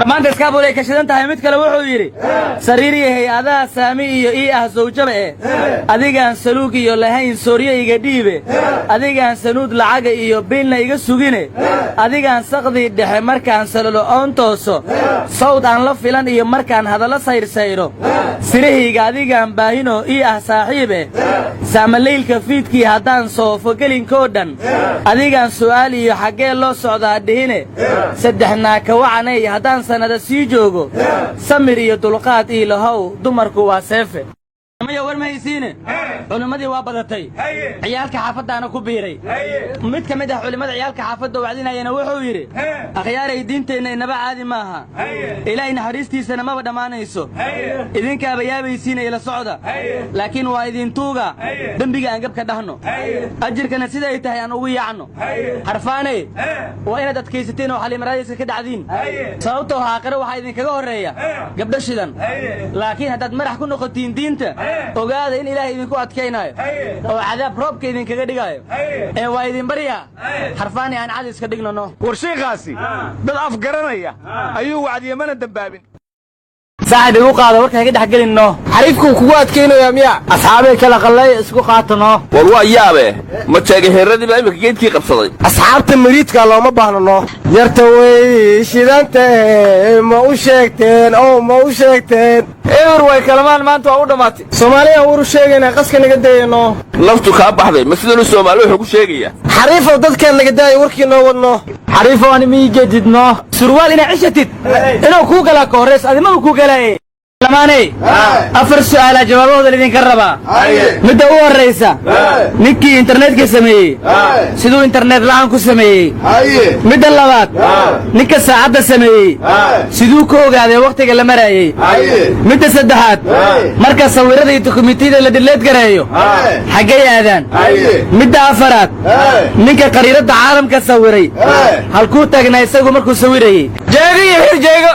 maanta iskaabulay ka shidan tahay mid kale wuxuu yiri sariiriyahay adaa saami iyo ii ah sawjaba adigaan saluug iyo lahayn sooriye iga dhiibe adigaan sanuud lacag iyo biilna iga sugine adigaan saqdi dhexe markaan salalo oon tooso sawd aan la filan iyo markaan hadalla sayrsayro sirahayga adigaan baahino ii ah saaxiibe saamaleylka fiidkii haddaan soofo gelinkoo dhan adigaan su'aal iyo xaggee loo socdaa dhihine saddexnaa ka wacanay haddaan sanada sii joogo samir iyo dulqaad ii lahow dumarku waa seefe maya war ma haysiine culimmadii waa badatay ciyaalka xaafaddaana ku biiray mid ka mid ah culimmada ciyaalka xaafadda wacdinayana wuxuu yidhi akhyaaray diinteenna inaba caadi maaha ilaahay naxariistiisana maba dhammaanayso idinkaaba yaabaysiina ila socda laakiin waa idintuuga dembiga aan gabka dhahno ajirkana siday tahay aan ugu yaacno harfaaney waa inaad adkaysateen oo xaliimaraadiska ka dhacdiin sababtoo haaqare waxaa idinkaga horreeya gabdho shidan laakiin haddaad madax ku noqotiin diinta ogaada in ilaahay idinku adkaynayo oo cadaab roobka idinkaga dhigayo ee waa idin baryaa harfaani aan cad iska dhignano war sheekhaasi dad afgaranaya ayuu wacdiye mana dambaabin saaxib igu qaado warka iga dhex gelinno xariifku kugu adkaynayaa miya asxaabay kala qalay isku qaatano war waa yaabe ma jeega heeradii baa imika geedkii qabsaday asxaabta miriidka looma baahnano yarta way shidanta ma u sheegteen oo ma u sheegteen ewer way kalamaan maanta waa u dhammaatay soomaaliya war u sheegayna qaska naga dayno laftu kaa baxday ma sidanu Soomaali wuxuu ku sheegaya xariifow dadkan naga daay warkii noo wadno xariifow aan mii jedidno surwaal ina cishatid inuu ku galaa ka horeys adimadu ku galay lamaanay afar su'aal jawaabahooda idinka rabaa midda u horeysa ninkii internetka sameeyay siduu internet la'aan ku sameeyay midda labaad ninka saacadda sameeyay siduu ku ogaaday waqtiga la marayay midda saddexaad marka sawirada iyo dokumentiyada la dhileed gareeyo xaggay aadaan midda afaraad ninka qariirada caalamka sawiray halkuu taagnaa isagu markuu sawirayay jeego iyo hirjeego